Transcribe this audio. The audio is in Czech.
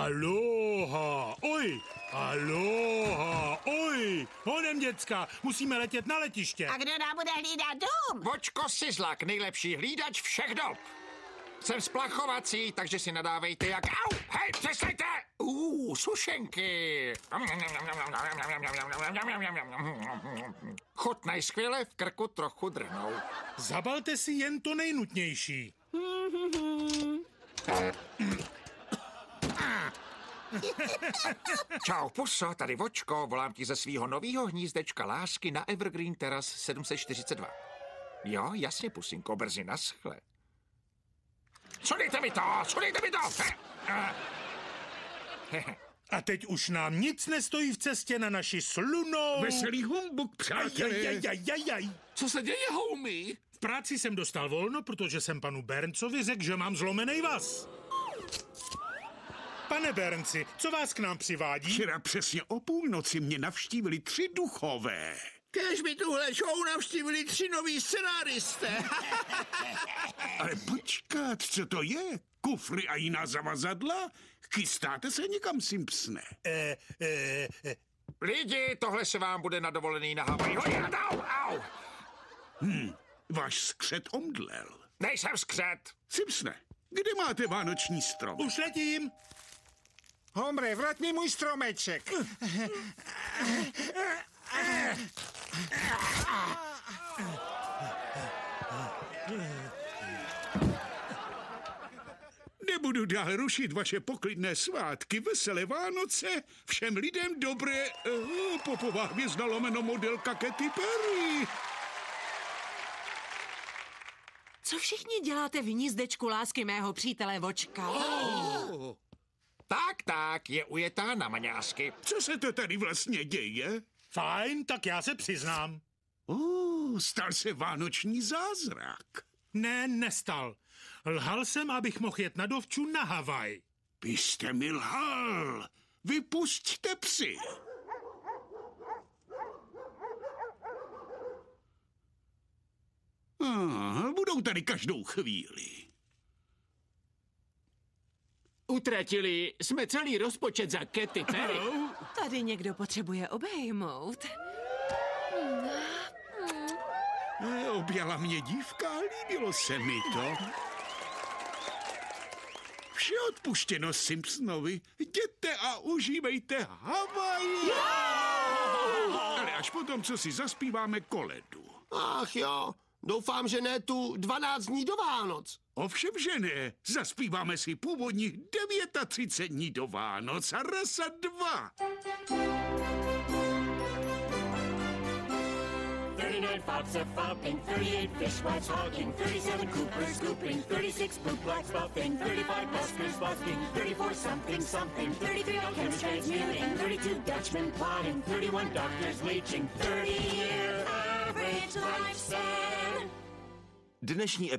Aloha, oj, aloha, oj, honem děcka, musíme letět na letiště. A kdo nám bude hlídat dům? Vočko Sislak, nejlepší hlídač všech dob. Jsem splachovací, takže si nadávejte jak... Au, hej, přestaňte! Sušenky. Chutnají skvěle, v krku trochu drhnou. Zabalte si jen to nejnutnější. Čau, puso, tady Vočko, volám ti ze svýho novýho hnízdečka lásky na Evergreen Terrace 742. Jo, jasně, pusinko, brzy naschle. Sundejte mi to! A teď už nám nic nestojí v cestě na naši slunou. Veselý humbuk, přátelé. Co se děje, homie? V práci jsem dostal volno, protože jsem panu Berncovi řekl, že mám zlomenej vaz. Pane Bernci, co vás k nám přivádí? Včera přesně o půlnoci mě navštívili 3 duchové. Kéž by tuhle show navštívili 3 noví scenáristé. Ale počkat, co to je? Kufry a jiná zavazadla? Chystáte se někam, Simpsone? Lidi, tohle se vám bude na dovolený na Havaji. Au! Váš skřet omdlel. Nejsem skřet. Simpsone, kde máte vánoční strom? Už letím. Hombre, vrať mi můj stromeček. Nebudu dál rušit vaše poklidné svátky. Veselé Vánoce, všem lidem dobré... Popová hvězda lomeno modelka Katy Perry. Co všichni děláte v hnízdečku lásky mého přítele Vočka? Tak, je ujetá na maňásky. Co se to tady vlastně děje? Fajn, tak já se přiznám. Stal se vánoční zázrak. Ne, nestal. Lhal jsem, abych mohl jet na dovču na Havaj. Vy jste mi lhal. Vypusťte psy. Budou tady každou chvíli. Utratili jsme celý rozpočet za Katy Perry. Tady někdo potřebuje obejmout. Objala mě dívka, líbilo se mi to. Vše odpuštěno Simpsonovi. Jděte a užívejte Havaj. Ale až potom, co si zaspíváme koledu. Ach jo, doufám, že ne tu 12 dní do Vánoc. Ovšem, že ne. Zaspíváme si původních 39 dní do Vánoc a rasa 2. 39 fox a fopping, 38 fishwives hawking, 37 coopers scooping, 36 blue blacks buffing, 35 buskers busking, 34 something something, 33 alchemists transmuting, 32 Dutchmen plotting, 31 doctors leeching, 30-year average lifespan. Dnešní